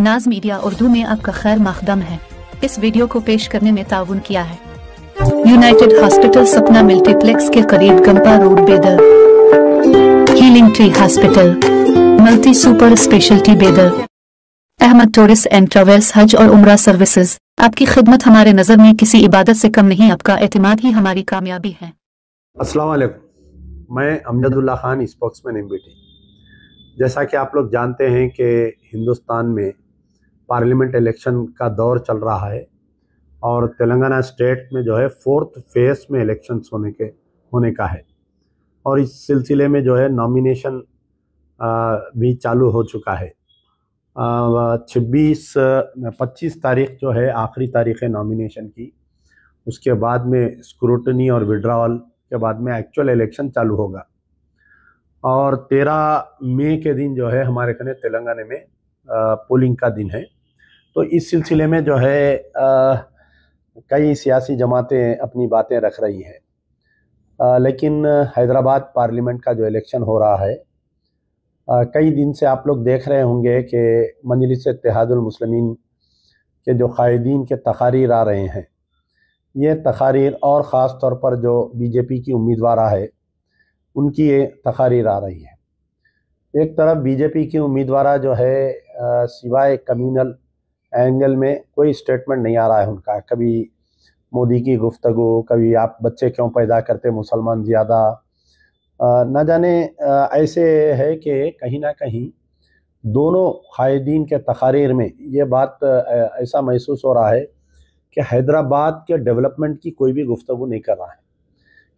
नाज मीडिया उर्दू में आपका खैर मकदम है। इस वीडियो को पेश करने में ताउन किया है यूनाइटेड हॉस्पिटल सपना मल्टीप्लेक्स के करीब गंपा रोड बेदर, healing tree hospital, multi super speciality बेदर, अहमद टूरिस्ट एंड ट्रैवल्स हज और उम्रा सर्विसेज। आपकी खिदमत हमारे नज़र में किसी इबादत से कम नहीं, आपका एतमाद ही हमारी कामयाबी है। अस्सलाम वालेकुम, मैं अमजदुल्ला खान, स्पोक्समैन एमबीटी। जैसा कि आप लोग जानते हैं कि हिंदुस्तान में पार्लियामेंट इलेक्शन का दौर चल रहा है और तेलंगाना स्टेट में जो है 4th फेज में इलेक्शंस होने का है और इस सिलसिले में जो है नॉमिनेशन भी चालू हो चुका है। 25 तारीख जो है आखिरी तारीख है नॉमिनेशन की। उसके बाद में स्क्रूटनी और विड्रॉल के बाद में एक्चुअल इलेक्शन चालू होगा और 13 मई के दिन जो है हमारे कने तेलंगाना में पोलिंग का दिन है। तो इस सिलसिले में जो है कई सियासी जमातें अपनी बातें रख रही हैं, लेकिन हैदराबाद पार्लियामेंट का जो इलेक्शन हो रहा है, कई दिन से आप लोग देख रहे होंगे कि मजलिस इत्तेहादुल मुस्लिमीन के जो कायदीन के तकारीर आ रहे हैं, ये तकारीर और ख़ास तौर पर जो बीजेपी की उम्मीदवार है उनकी ये तकारीर आ रही है। एक तरफ बीजेपी की उम्मीदवार जो है सिवाय कम्युनल एंगल में कोई स्टेटमेंट नहीं आ रहा है उनका। कभी मोदी की गुफ्तगू, कभी आप बच्चे क्यों पैदा करते मुसलमान ज़्यादा, न जाने ऐसे है कि कहीं ना कहीं दोनों कायदीन के तकारीर में ये बात ऐसा महसूस हो रहा है कि हैदराबाद के डेवलपमेंट की कोई भी गुफ्तगू नहीं कर रहा है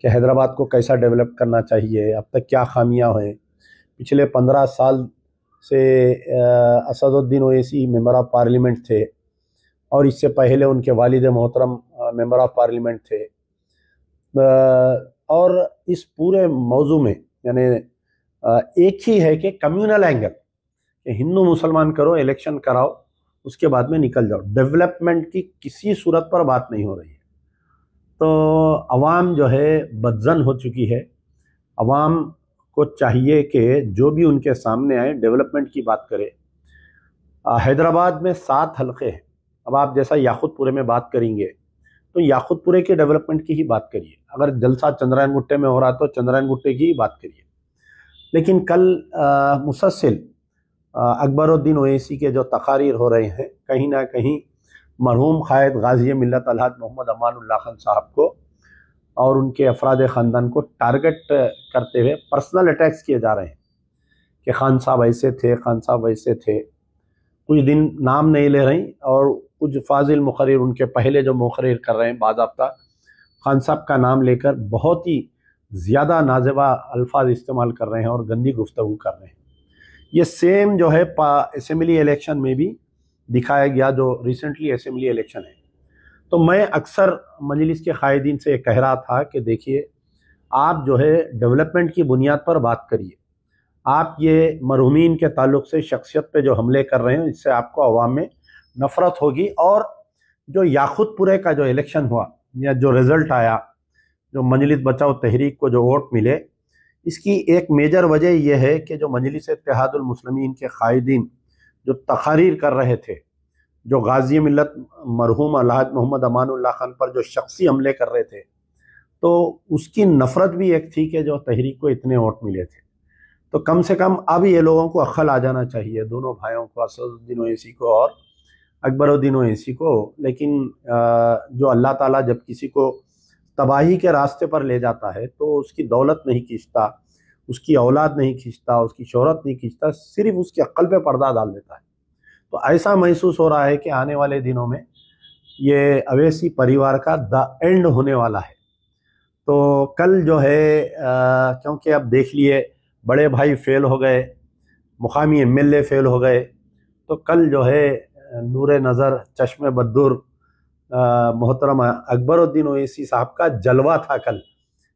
कि हैदराबाद को कैसा डेवलप करना चाहिए, अब तक क्या खामियां हैं। पिछले 15 साल से Asaduddin Owaisi member of parliament थे और इससे पहले उनके वालिद मोहतरम मेंबर ऑफ पार्लियामेंट थे। और इस पूरे मौजू में यानी एक ही है कि कम्युनल एंगल, कि हिंदू मुसलमान करो, इलेक्शन कराओ, उसके बाद में निकल जाओ। डेवलपमेंट की किसी सूरत पर बात नहीं हो रही है। तो अवाम जो है बदजन हो चुकी है। अवाम को चाहिए कि जो भी उनके सामने आए डेवलपमेंट की बात करे। हैदराबाद में 7 हलके हैं। अब आप जैसा याकुतपुरे में बात करेंगे तो याकुतपुरे के डेवलपमेंट की ही बात करिए। अगर जलसा चंद्रायन गुट्टे में हो रहा तो चंद्रायन गुट्टे की ही बात करिए। लेकिन कल मुसलसल अकबरुद्दीन ओवैसी के जो तकारीर हो रहे हैं, कहीं ना कहीं मरहूम कायद गाजी मिल्लत अलहद मोहम्मद अमानुल्लाह खान साहब को और उनके अफराद ख़ानदान को टारगेट करते हुए पर्सनल अटैक्स किए जा रहे हैं कि खान साहब ऐसे थे, खान साहब वैसे थे। कुछ दिन नाम नहीं ले रही और कुछ फाजिल मुखर्रिर उनके पहले जो मुखर्रिर कर रहे हैं बाज़ाब्ता खान साहब का नाम लेकर बहुत ही ज़्यादा नाज़ेबा अल्फाज इस्तेमाल कर रहे हैं और गंदी गुफ्तगू कर रहे हैं। ये सेम जो है असेंबली इलेक्शन में भी दिखाया गया, जो रिसेंटली असेंबली इलेक्शन है। तो मैं अक्सर मजलिस के कायदीन से कह रहा था कि देखिए, आप जो है डेवलपमेंट की बुनियाद पर बात करिए। आप ये मरहूमीन के ताल्लुक से शख्सियत पे जो हमले कर रहे हैं, इससे आपको अवाम में नफ़रत होगी। और जो याकुतपुरे का जो इलेक्शन हुआ या जो रिज़ल्ट आया, जो मजलिस बचाओ तहरीक को जो वोट मिले, इसकी एक मेजर वजह यह है कि जो मजलिस इत्तेहादुल मुस्लिमीन के कायदीन जो तकारीर कर रहे थे, जो गाजी मिल्लत मरहूम अलहद मोहम्मद अमानुल्लाह खान पर जो शख्सी हमले कर रहे थे, तो उसकी नफ़रत भी एक थी कि जो तहरीक को इतने वोट मिले थे। तो कम से कम अब ये लोगों को अक्ल आ जाना चाहिए, दोनों भाइयों को, असदुद्दीन ओवैसी को और अकबरुद्दीन ओवैसी को। लेकिन जो अल्लाह ताला जब किसी को तबाही के रास्ते पर ले जाता है तो उसकी दौलत नहीं खींचता, उसकी औलाद नहीं खींचता, उसकी शोहरत नहीं खींचता, सिर्फ उसकी अक्ल पे पर्दा डाल देता है। तो ऐसा महसूस हो रहा है कि आने वाले दिनों में ये ओवैसी परिवार का द एंड होने वाला है। तो कल जो है क्योंकि अब देख लिए बड़े भाई फेल हो गए, मुकामी एमएलए फेल हो गए, तो कल जो है नूरे नज़र चश्मे बद्दुर मोहतरम अकबरुद्दीन ओवैसी साहब का जलवा था कल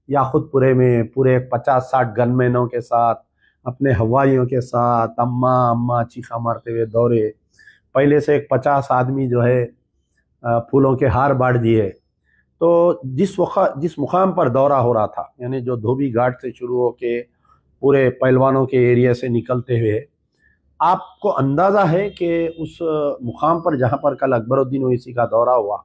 याकुतपुरे में, पूरे 50-60 गनमैनों के साथ, अपने हवाइयों के साथ, अम्मा अम्मा चीखा मारते हुए दौड़े। पहले से एक 50 आदमी जो है फूलों के हार बांट दिए। तो जिस मुकाम पर दौरा हो रहा था, यानी जो धोबी घाट से शुरू होके पूरे पहलवानों के एरिया से निकलते हुए आपको अंदाज़ा है कि उस मुकाम पर जहाँ पर कल अकबरुद्दीन ओवैसी का दौरा हुआ,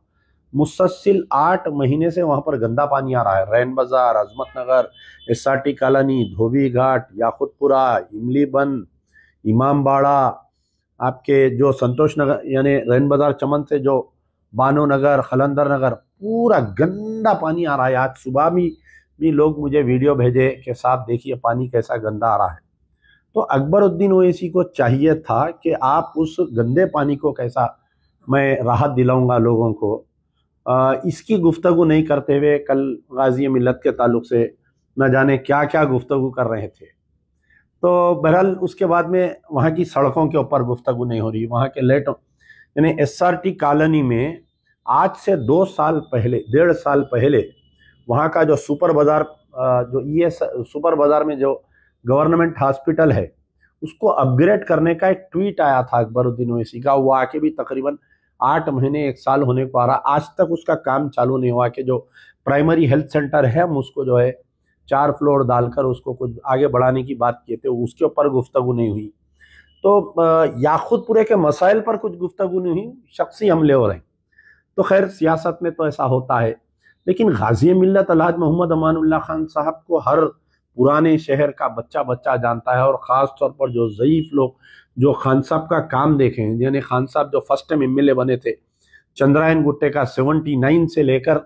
मुसलसिल 8 महीने से वहाँ पर गंदा पानी आ रहा है। रैन बाज़ार, अजमत नगर, SRT कॉलोनी, धोबी घाट, याकुतपुरा, इमली बन, इमाम बाड़ा, आपके जो संतोष नगर यानी रैन बाज़ार चमन से जो बानो नगर, खलंदर नगर, पूरा गंदा पानी आ रहा है। आज सुबह भी लोग मुझे वीडियो भेजे कि साहब देखिए पानी कैसा गंदा आ रहा है। तो अकबरुद्दीन ओवैसी को चाहिए था कि आप उस गंदे पानी को कैसा मैं राहत दिलाऊंगा लोगों को, इसकी गुफ्तगू नहीं करते हुए कल गाज़ी मिल्लत के ताल्लुक से न जाने क्या क्या गुफ्तगू कर रहे थे। तो बहरहाल उसके बाद में वहाँ की सड़कों के ऊपर गुफ्तगू नहीं हो रही, वहाँ के लेट यानी SRT कॉलोनी में आज से 2 साल पहले, 1.5 साल पहले वहाँ का जो सुपर बाज़ार, जो ES सुपर बाज़ार में जो गवर्नमेंट हॉस्पिटल है, उसको अपग्रेड करने का एक ट्वीट आया था अकबरुद्दीन ओवैसी का। वो आके भी तकरीबन 8 महीने 1 साल होने को आ रहा, आज तक उसका काम चालू नहीं हुआ कि जो प्राइमरी हेल्थ सेंटर है हम उसको जो है 4 फ्लोर डालकर उसको कुछ आगे बढ़ाने की बात किए थे, उसके ऊपर गुफ्तगू नहीं हुई। तो याकुतपुरे के मसाइल पर कुछ गुफ्तगू नहीं हुई, शख्सी हमले हो रहे हैं। तो खैर सियासत में तो ऐसा होता है, लेकिन गाज़ी मिल्लत अलहाज मोहम्मद अमानुल्लाह खान साहब को हर पुराने शहर का बच्चा बच्चा जानता है, और ख़ास तौर पर जो ज़ईफ़ लोग जो खान साहब का काम देखें, यानी खान साहब जो फर्स्ट टाइम MLA बने थे चंद्रायन गुट्टे का 79 से लेकर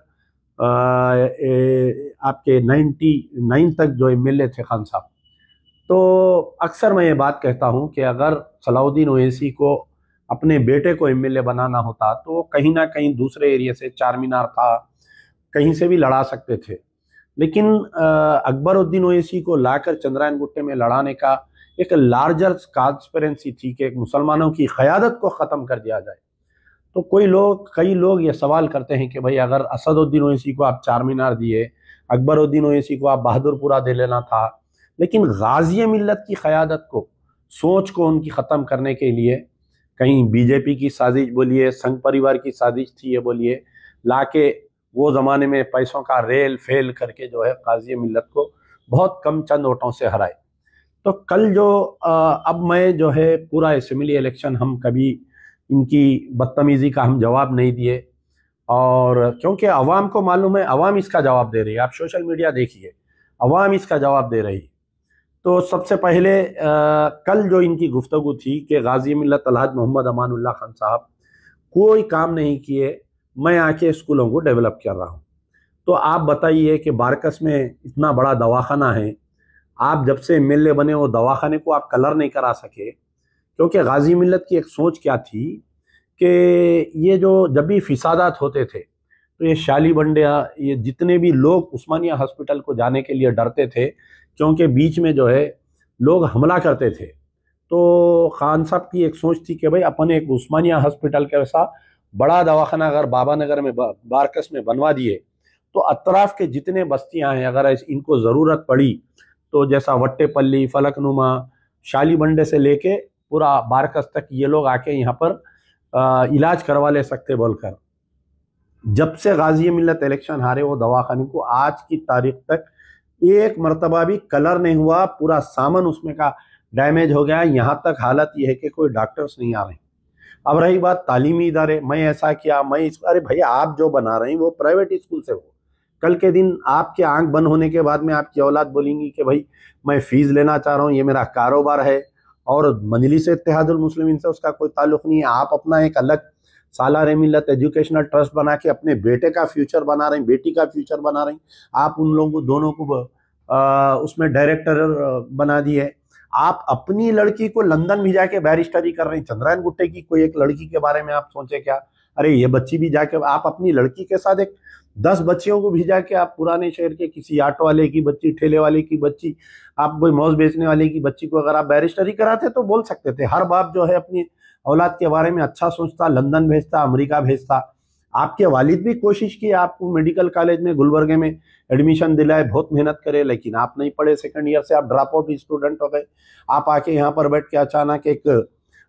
आपके 99 तक जो MLA थे खान साहब। तो अक्सर मैं ये बात कहता हूँ कि अगर सलाउद्दीन ओवैसी को अपने बेटे को MLA बनाना होता तो कहीं ना कहीं दूसरे एरिया से, चार मीनार था, कहीं से भी लड़ा सकते थे, लेकिन अकबरुद्दीन ओवैसी को लाकर चंद्रायन गुट्टे में लड़ाने का एक लार्जर कॉन्स्पिरेंसी थी कि एक मुसलमानों की क़यादत को ख़त्म कर दिया जाए। तो कई लोग ये सवाल करते हैं कि भाई अगर असदुद्दीन ओवैसी को आप चार मीनार दिए, अकबरुद्दीन ओवैसी को आप बहादुरपुरा दे लेना था, लेकिन गाज़ी मिल्लत की क़यादत को, सोच को उनकी ख़त्म करने के लिए कहीं BJP की साजिश बोलिए, संघ परिवार की साजिश थी ये बोलिए, लाके वो ज़माने में पैसों का रेल फेल करके जो है गाज़ी मिल्लत को बहुत कम चंद वोटों से हराए। तो कल जो अब मैं जो है पूरा असेंबली इलेक्शन हम कभी इनकी बदतमीज़ी का हम जवाब नहीं दिए, और क्योंकि अवाम को मालूम है, अवाम इसका जवाब दे रही है। आप सोशल मीडिया देखिए, अवाम इसका जवाब दे रही है। तो सबसे पहले कल जो इनकी गुफ्तगू थी कि गाज़ी मिल्लत अलहाज मोहम्मद अमानुल्लाह खान साहब कोई काम नहीं किए, मैं आके स्कूलों को डेवलप कर रहा हूँ। तो आप बताइए कि बारकस में इतना बड़ा दवाखाना है, आप जब से MLA बने वो दवाखाने को आप कलर नहीं करा सके, क्योंकि गाज़ी मिल्लत की एक सोच क्या थी कि ये जो जब भी फिसादात होते थे तो ये शाली बंडिया, ये जितने भी लोग उस्मानिया हॉस्पिटल को जाने के लिए डरते थे, क्योंकि बीच में जो है लोग हमला करते थे। तो खान साहब की एक सोच थी कि भाई अपन एक उस्मानिया हॉस्पिटल के वैसा बड़ा दवाखाना अगर बाबा नगर में, बारकस में बनवा दिए तो अतराफ़ के जितने बस्तियां हैं अगर इनको ज़रूरत पड़ी तो जैसा वट्टेपल्ली, फलकनुमा, शाली बंडे से लेके पूरा बारकस तक ये लोग आके यहाँ पर इलाज करवा ले सकते बोलकर। जब से गाज़ी मिल्लत इलेक्शन हारे वो दवाखाने को आज की तारीख तक एक मरतबा भी कलर नहीं हुआ, पूरा सामान उसमें का डैमेज हो गया। यहाँ तक हालत ये है कि कोई डॉक्टर्स नहीं आ रहे। अब रही बात तालीमी इदारे, मैं ऐसा किया, मैं इस, अरे भैया आप जो बना रहे हैं वो प्राइवेट स्कूल से हो, कल के दिन आपके आंख बंद होने के बाद में आपकी औलाद बोलेंगी कि भाई मैं फ़ीस लेना चाह रहा हूँ, ये मेरा कारोबार है, और मजलिस इत्तेहादुल मुस्लिमीन से उसका कोई ताल्लुक़ नहीं है। आप अपना एक अलग सालार मिल्लत एजुकेशनल ट्रस्ट बना के अपने बेटे का फ्यूचर बना रहे हैं, बेटी का फ्यूचर बना रहे हैं। आप उन लोगों को दोनों को उसमें डायरेक्टर बना दिए। आप अपनी लड़की को लंदन भी जाके बैरिस्टरी कर रहे हैं। चंद्रायन गुट्टे की कोई एक लड़की के बारे में आप सोचे क्या? अरे ये बच्ची भी जाके, आप अपनी लड़की के साथ एक 10 बच्चियों को भेजा के आप पुराने शहर के किसी ऑटो वाले की बच्ची, ठेले वाले की बच्ची, आप कोई मौज बेचने वाले की बच्ची को अगर आप बैरिस्टरी कराते तो बोल सकते थे। हर बाप जो है अपनी औलाद के बारे में अच्छा सोचता, लंदन भेजता, अमेरिका भेजता। आपके वालिद भी कोशिश की आपको मेडिकल कॉलेज में गुलबर्गे में एडमिशन दिलाए, बहुत मेहनत करे, लेकिन आप नहीं पढ़े। सेकंड ईयर से आप ड्रॉप आउट स्टूडेंट हो गए। आप आके यहाँ पर बैठ के अचानक एक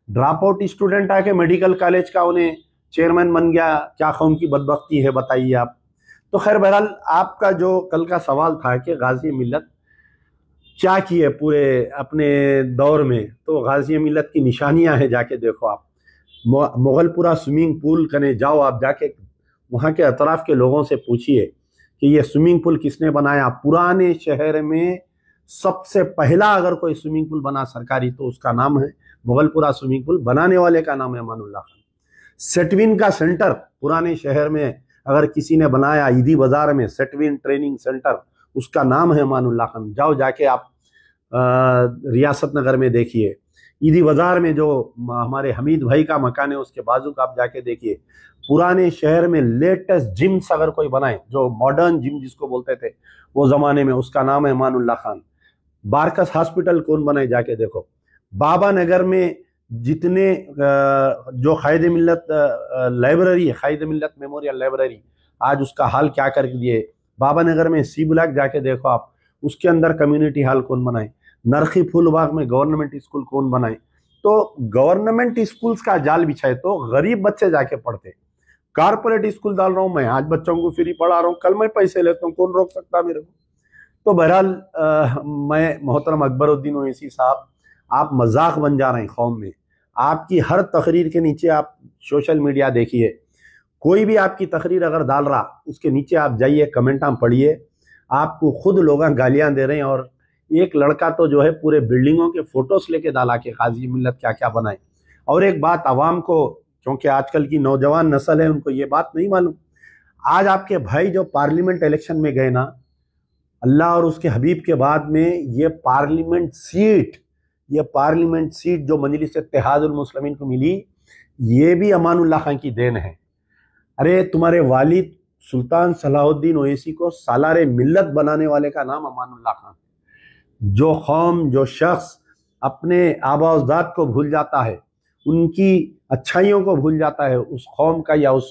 ड्रॉप आउट स्टूडेंट आके मेडिकल कॉलेज का उन्हें चेयरमैन बन गया। क्या कौम की बदबख्ती है बताइए आप। तो खैर बहरहाल आपका जो कल का सवाल था कि गाज़ी मिल्लत क्या किए पूरे अपने दौर में, तो गाजी मिल्लत की निशानियां हैं, जाके देखो आप। मुगलपुरा स्विमिंग पूल कने जाओ आप, जाके वहाँ के अतराफ के लोगों से पूछिए कि ये स्विमिंग पूल किसने बनाया। पुराने शहर में सबसे पहला अगर कोई स्विमिंग पूल बना सरकारी तो उसका नाम है मुगलपुरा स्विमिंग पूल, बनाने वाले का नाम है अमानुल्लाह खान। सेटविन का सेंटर पुराने शहर में अगर किसी ने बनाया, ईदी बाजार में सेटविन ट्रेनिंग सेंटर, उसका नाम है अमानुल्लाह खान। जाओ जाके आप रियासत नगर में देखिए, ईदी बाजार में जो हमारे हमीद भाई का मकान है उसके बाजू का आप जाके देखिए। पुराने शहर में लेटेस्ट जिम्स अगर कोई बनाए, जो मॉडर्न जिम जिसको बोलते थे वो जमाने में, उसका नाम है अमानुल्लाह खान। बारकस हॉस्पिटल कौन बनाए, जाके देखो। बाबा नगर में जितने जो कायदे मिल्लत लाइब्रेरी है, कायदे मिल्लत मेमोरियल लाइब्रेरी, आज उसका हाल क्या कर दिए। बाबा नगर में सी ब्लॉक जाके देखो आप, उसके अंदर कम्युनिटी हॉल कौन बनाए। नरखी फूलबाग में गवर्नमेंट स्कूल कौन बनाए। तो गवर्नमेंट स्कूल्स का जाल बिछाए तो गरीब बच्चे जाके पढ़ते। कारपोरेट स्कूल डाल रहा हूं मैं, आज बच्चों को फ्री पढ़ा रहा हूं, कल मैं पैसे लेता हूं, कौन रोक सकता मेरे को। तो बहरहाल मैं मोहतरम अकबरुद्दीन ओवैसी साहब, आप मजाक बन जा रहे हैं कौम में। आपकी हर तकरीर के नीचे आप सोशल मीडिया देखिए, कोई भी आपकी तकरीर अगर डाल रहा उसके नीचे आप जाइए, कमेंट पढ़िए, आपको खुद लोग गालियां दे रहे हैं। और एक लड़का तो जो है पूरे बिल्डिंगों के फोटोज लेके डाला के गाजी मिल्लत क्या क्या बनाए। और एक बात आवाम को, क्योंकि आजकल की नौजवान नस्ल है, उनको ये बात नहीं मालूम। आज आपके भाई जो पार्लियामेंट इलेक्शन में गए ना, अल्लाह और उसके हबीब के बाद में ये पार्लियामेंट सीट जो मजलिस इत्तेहादुल मुस्लिमीन को मिली, ये भी अमानुल्लाह खान की देन है। अरे तुम्हारे वालिद सुल्तान सलाहुद्दीन ओवैसी को सालारे मिल्लत बनाने वाले का नाम अमानुल्लाह खान। जो कौम, जो शख्स अपने आबा अजदाद को भूल जाता है, उनकी अच्छाइयों को भूल जाता है, उस कौम का या उस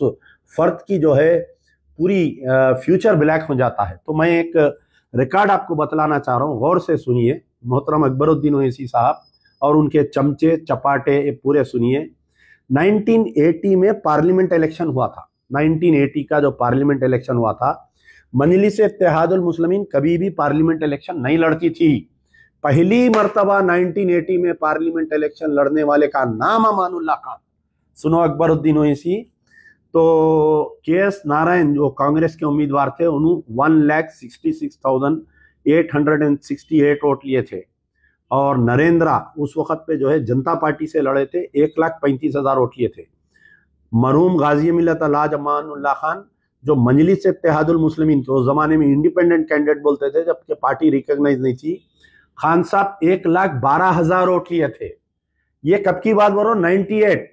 फर्द की जो है पूरी फ्यूचर ब्लैक हो जाता है। तो मैं एक रिकॉर्ड आपको बतलाना चाह रहा हूँ, गौर से सुनिए मोहतरम अकबरुद्दीन ओवैसी साहब और उनके चमचे चपाटे, ये पूरे सुनिए। 1980 में पार्लियामेंट इलेक्शन हुआ था। 1980 का जो पार्लियामेंट इलेक्शन हुआ था, मजलिस इत्तेहादुल मुस्लिमीन कभी भी पार्लियामेंट इलेक्शन नहीं लड़ती थी। पहली मर्तबा 1980 में पार्लियामेंट इलेक्शन लड़ने वाले का नाम अमानुल्लाह खान। सुनो अकबरुद्दीन ओवैसी। तो के.एस. नारायण जो कांग्रेस के उम्मीदवार थे, उन्होंने 1,66,868 वोट लिए थे। और नरेंद्रा उस वक्त पे जो है जनता पार्टी से लड़े थे, 1,35,000 वोट लिए थे। मरहूम गाजी मिल्लत अलहाज अमानुल्लाह खान जो मजलिस इत्तेहादुल मुस्लिमीन के उस जमाने में इंडिपेंडेंट कैंडिडेट बोलते थे, जबकि पार्टी रिकॉग्नाइज नहीं थी, खान साहब 1,12,000 वोट लिए थे। ये कब की बात बोलो, 98।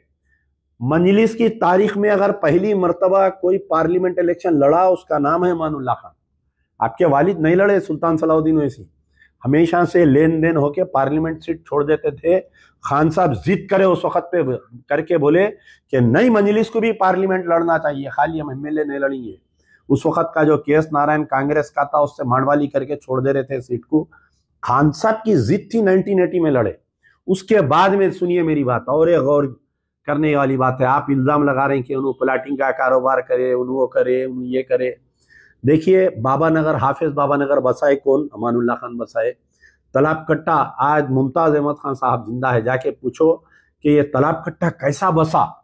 मजलिस की तारीख में अगर पहली मर्तबा कोई पार्लियामेंट इलेक्शन लड़ा, उसका नाम है अमानुल्लाह खान। आपके वालिद नहीं लड़े, सुल्तान सलाहुद्दीन ओवैसी हमेशा से लेन देन होके पार्लियामेंट सीट छोड़ देते थे। खान साहब जिद करे उस वक्त पे करके बोले कि नई मजलिस को भी पार्लियामेंट लड़ना चाहिए, खाली हम एमएलए नहीं लड़ेंगे। उस वक्त का जो के.एस. नारायण कांग्रेस का था, उससे मांडवाली करके छोड़ दे रहे थे सीट को। खान साहब की जिद थी 1980 में लड़े। उसके बाद में सुनिए मेरी बात, और एक गौर करने वाली बात है। आप इल्जाम लगा रहे हैं कि उन्होंने प्लाटिंग का कारोबार करे, उन्होंने वो करे, उन्होंने ये करे। देखिए बाबा नगर, हाफिज बाबा नगर बसाए कौन? अमानुल्लाह खान बसाए। तालाब कट्टा आज मुमताज अहमद खान साहब जिंदा है, जाके पूछो कि ये तालाब कट्टा कैसा बसा,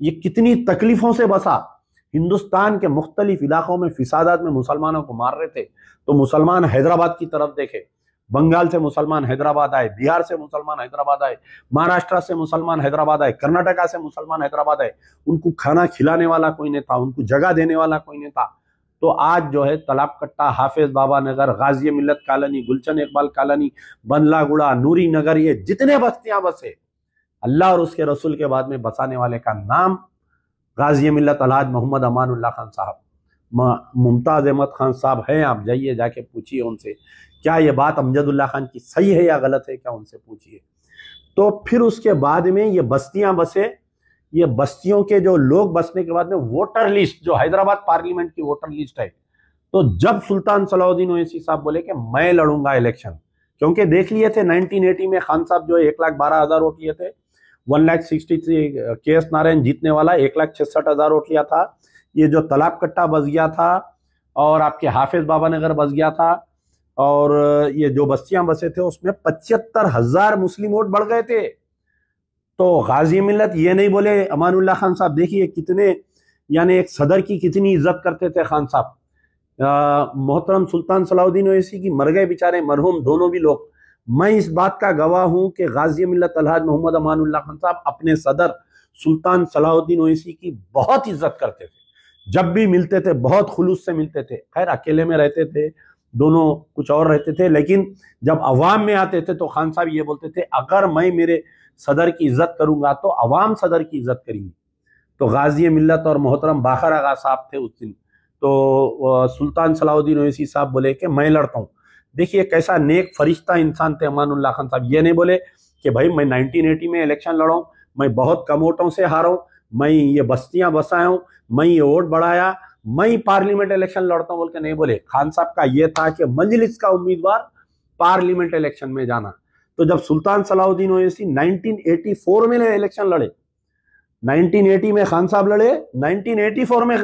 ये कितनी तकलीफों से बसा। हिंदुस्तान के मुख्तलिफ इलाकों में फिसादात में मुसलमानों को मार रहे थे, तो मुसलमान हैदराबाद की तरफ देखे। बंगाल से मुसलमान हैदराबाद आए, बिहार से मुसलमान हैदराबाद आए, महाराष्ट्र से मुसलमान हैदराबाद आए, कर्नाटका से मुसलमान हैदराबाद आए। उनको खाना खिलाने वाला कोई नहीं था, उनको जगह देने वाला कोई नहीं था। तो आज जो है तालाब कट्टा, हाफिज बाबा नगर, गाजी मिल्लत कॉलोनी, गुलशन इकबाल कॉलोनी, बंदलागुड़ा, नूरी नगर, ये जितने बस्तियां बसे, अल्लाह और उसके रसूल के बाद में बसाने वाले का नाम गाजी मिल्लत अलहाज मोहम्मद अमानुल्लाह खान साहब, मुमताज अहमद खान साहब हैं। आप जाइए, जाके पूछिए उनसे क्या ये बात अमजदुल्लाह खान की सही है या गलत है, क्या उनसे पूछिए। तो फिर उसके बाद में ये बस्तियां बसे। ये बस्तियों के जो लोग बसने के बाद में वोटर लिस्ट, जो हैदराबाद पार्लियामेंट की वोटर लिस्ट है, तो जब सुल्तान सलाहुद्दीन ओवैसी साहब बोले कि मैं लड़ूंगा इलेक्शन, क्योंकि देख लिए थे 1980 में खान साहब जो 1,12,000 वोट लिए थे, 1,63 के.एस. नारायण जीतने वाला 1,66,000 वोट लिया था। ये जो तालाब कट्टा बस गया था और आपके हाफिज बाबा नगर बस गया था और ये जो बस्तियां बसे थे उसमें 75,000 मुस्लिम वोट बढ़ गए थे। तो गाजी मिल्लत ये नहीं बोले अमानुल्लाह खान साहब, देखिए कितने यानी एक सदर की कितनी इज्जत करते थे खान साहब। मोहतरम सुल्तान सलाउद्दीन ओवैसी की मर गए बेचारे मरहूम दोनों भी लोग। मैं इस बात का गवाह हूं कि गाजी मिल्लत अलहाज मोहम्मद अमानुल्लाह खान साहब अपने सदर सुल्तान सलाउद्दीन ओवैसी की बहुत इज्जत करते थे। जब भी मिलते थे बहुत खुलूस से मिलते थे। खैर अकेले में रहते थे, दोनों कुछ और रहते थे, लेकिन जब अवाम में आते थे तो खान साहब ये बोलते थे अगर मैं मेरे सदर की इज्जत करूंगा तो अवाम सदर की इज्जत करेंगी। तो गाजी मिल्लत और मोहतरम बाखर आगा साहब थे उस दिन, तो सुल्तान सलाउद्दीन ओवैसी साहब बोले कि मैं लड़ता हूँ। देखिए कैसा नेक फरिश्ता इंसान थे अमानुल्लाह खान साहब। ये नहीं बोले कि भाई मैं 1980 में इलेक्शन लड़ा हूँ, मैं बहुत कम वोटों से हारा हूँ, मैं ये बस्तियां बसाया हूँ, मैं ये वोट बढ़ाया, मैं पार्लियामेंट इलेक्शन लड़ता हूँ बोल के नहीं बोले। खान साहब का ये था कि मजलिस का उम्मीदवार पार्लियामेंट इलेक्शन में जाना। तो जब सुल्तान सलाउद्दीन ओवैसी 1984 में इलेक्शन लड़े, 1980 में खान साहब लड़े, 1984 में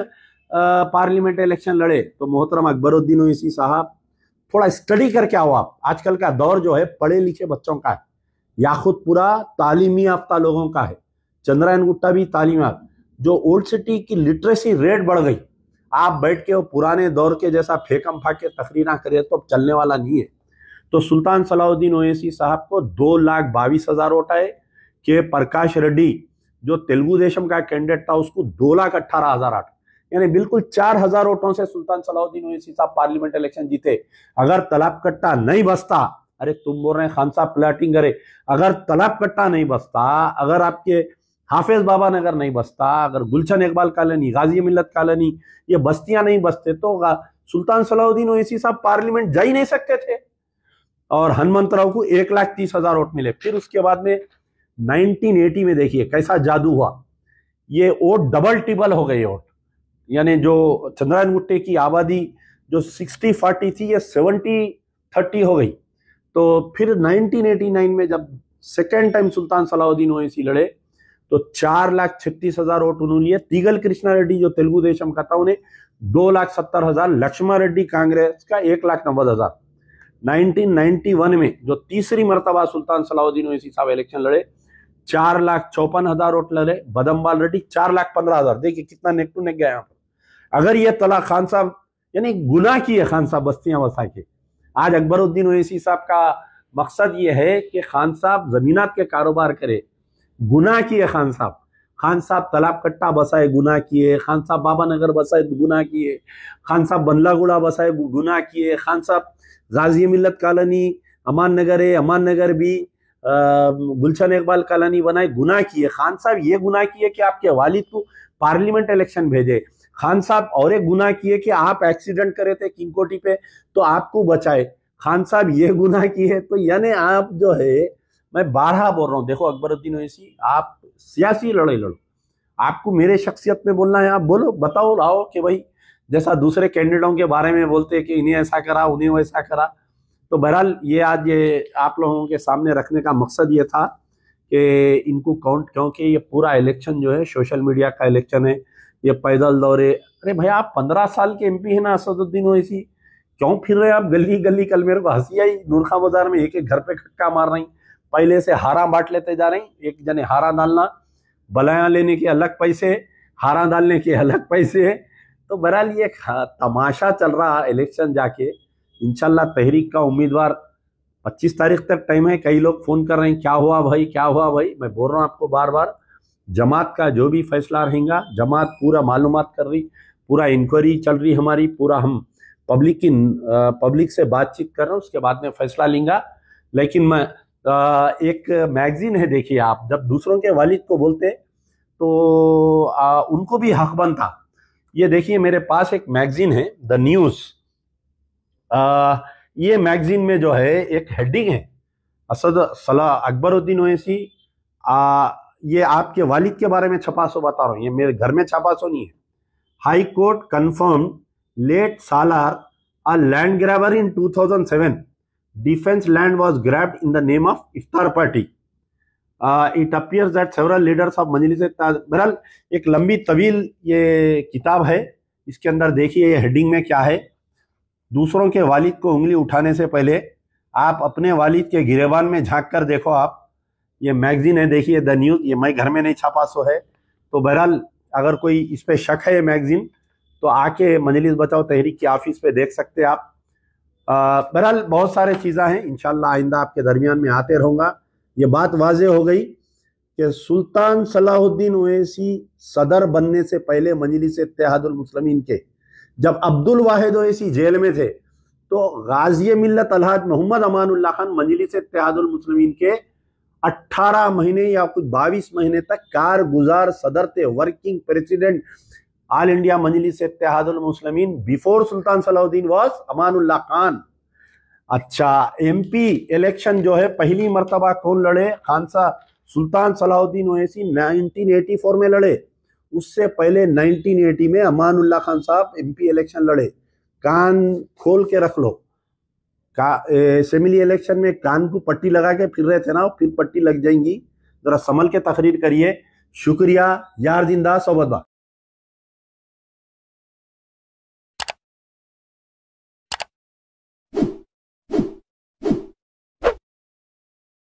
पार्लियामेंट इलेक्शन लड़े, तो मोहतरम अकबरुद्दीन ओवैसी साहब थोड़ा स्टडी करके आओ आप। आजकल का दौर जो है पढ़े लिखे बच्चों का है, याखुद पूरा तालीमी याफ्ता लोगों का है, चंद्रायन गुट्टा भी तालीम याफ्ता। जो ओल्ड सिटी की लिटरेसी रेट बढ़ गई, आप बैठ के वो पुराने दौर के जैसा फेकम फाके तकरीरा करे तो चलने वाला नहीं है। तो सुल्तान सलाउद्दीन ओवैसी साहब को 2,22,000 वोट आए के प्रकाश रेड्डी जो तेलुगु देशम का कैंडिडेट था उसको 2,18,008, यानी बिल्कुल 4,000 वोटों से सुल्तान सलाउद्दीन ओवैसी साहब पार्लियामेंट इलेक्शन जीते। अगर तलाब कट्टा नहीं बसता, अरे तुम बोल रहे हैं खान साहब प्लाटिंग करे, अगर तलाब कट्टा नहीं बसता, अगर आपके हाफिज बाबा नगर नहीं बसता, अगर गुलशन इकबाल कॉलोनी, गाजी मिल्लत कॉलोनी, ये बस्तियां नहीं बसते तो सुल्तान सलाउद्दीन ओवैसी साहब पार्लियामेंट जा ही नहीं सकते थे। और हनुमंतराव को 1,30,000 वोट मिले। फिर उसके बाद में 1980 में देखिए कैसा जादू हुआ, ये वोट डबल टिबल हो गए वोट, यानी जो चंद्रायन गुट्टे की आबादी जो 60-40 थी ये 70-30 हो गई। तो फिर 1989 में जब सेकेंड टाइम सुल्तान सलाउद्दीन ओवैसी लड़े तो 4,36,000 वोट उन्होंने लिए। तीगल कृष्णा रेड्डी जो तेलुगु देशम का था उन्हें 2,70,000, लक्ष्मण रेड्डी कांग्रेस का 1,90,000। 1991 में जो तीसरी मरतबा सुल्तान सलाउद्दीन ओवैसी साहब इलेक्शन लड़े 4,54,000 वोट लड़े, बदमवाल रेड्डी 4,15,000। देखिए कितना नेक टू नेक गया यहाँ पर। अगर ये तला खान साहब यानी गुनाह किए खान साहब बस्तियां बसा के। आज अकबरुद्दीन ओवैसी साहब का मकसद ये है कि खान साहब जमीनात के कारोबार करे, गुनाह किए खान साहब। खान साहब तालाब कट्टा बसाए गुनाह किए, खान साहब बाबा नगर बसाए गुनाह किए, खान साहब बंदलागुड़ा बसाए गुनाह किए, खान साहब गाजी मिल्लत कॉलोनी अमान नगर है, अमान नगर भी गुलशन इकबाल कॉलोनी बनाए गुनाह किए। खान साहब ये गुनाह किए कि आपके वालिद को पार्लियामेंट इलेक्शन भेजे। खान साहब और एक गुनाह किए कि आप एक्सीडेंट करे थे किंगकोटी पे तो आपको बचाए। खान साहब ये गुनाह किए। तो यानी आप जो है, मैं बारहा बोल रहा हूँ, देखो अकबरुद्दीन ओवैसी आप सियासी लड़ाई लड़ो, आपको मेरे शख्सियत में बोलना है, आप बोलो, बताओ लाओ कि भाई जैसा दूसरे कैंडिडेटों के बारे में बोलते हैं कि इन्हें ऐसा करा उन्हें वैसा करा। तो बहरहाल ये आज ये आप लोगों के सामने रखने का मकसद ये था कि इनको काउंट, क्योंकि ये पूरा इलेक्शन जो है सोशल मीडिया का इलेक्शन है, ये पैदल दौरे। अरे भाई आप 15 साल के एमपी है ना असदुद्दीन ओवैसी, क्यों फिर रहे आप गली गली? कल मेरे को हंसी आई, नूरखा बाजार में एक एक घर पे खटका मार रही, पहले से हारा बांट लेते जा रही। एक जने हारा डालना, बलाया लेने के अलग पैसे, हारा डालने के अलग पैसे। तो बहरहाल ये तमाशा चल रहा इलेक्शन जाके। इंशाल्लाह तहरीक का उम्मीदवार 25 तारीख तक टाइम है। कई लोग फोन कर रहे हैं क्या हुआ भाई, क्या हुआ भाई। मैं बोल रहा हूँ आपको बार बार, जमात का जो भी फैसला रहेगा, जमात पूरा मालूमात कर रही, पूरा इंक्वायरी चल रही हमारी, पूरा हम पब्लिक से बातचीत कर रहे हैं, उसके बाद में फैसला लेंगे। लेकिन मैं एक मैगजीन है, देखिए आप, जब दूसरों के वालिद को बोलते तो उनको भी हक बनता। ये देखिए मेरे पास एक मैगजीन है द न्यूज़। ये मैगजीन में जो है एक हेडिंग है असद सलाह अकबरुद्दीन ओवैसी, ये आपके वालिद के बारे में छपा सो बता रहा हूँ, ये मेरे घर में छपा सो नहीं है। High court confirm late Salar a land grabber in 2007 defense land was grabbed in the name of iftar party. It appears that several leaders of मजलिस। बहरहाल एक लंबी तवील ये किताब है, इसके अंदर देखिए ये हेडिंग में क्या है। दूसरों के वालिद को उंगली उठाने से पहले आप अपने वालिद के गिरेबान में झांक कर देखो। आप ये मैगजीन है, देखिए द न्यूज़, ये मैं घर में नहीं छापा सो है। तो बहरहाल अगर कोई इस पे शक है ये मैगजीन, तो आके मजलिस बचाओ तहरीक की ऑफिस पे देख सकते हैं आप। बहरहाल बहुत सारे चीज़ें हैं, इंशाल्लाह आइंदा आपके दरमियान में आते रहूँगा। ये बात वाजे हो गई कि सुल्तान सलाहुद्दीन ओवैसी सदर बनने से पहले मजलिस इत्तेहादुल मुस्लिमीन के जब अब्दुल वाहिद ओवैसी जेल में थे, तो गाजी मिल्लत अलहाज मोहम्मद अमानुल्लाह खान मजलिस इत्तेहादुल मुस्लिमीन के 18 महीने या कुछ 22 महीने तक कारगुजार सदर थे, working president all India Majlis Ittehadul Muslimeen before Sultan Salahuddin was Amanullah Khan. अच्छा, एमपी इलेक्शन जो है पहली मर्तबा कौन लड़े? खानसा सुल्तान सलाहुद्दीन ओवैसी 1984 में लड़े। उससे पहले 1980 में अमानुल्लाह खान साहब एमपी इलेक्शन लड़े। कान खोल के रख लो, असेंबली इलेक्शन में कान को पट्टी लगा के फिर रहे थे ना, फिर पट्टी लग जाएंगी। जरा संभल के तकरीर करिए। शुक्रिया, यार जिंदा सोबत।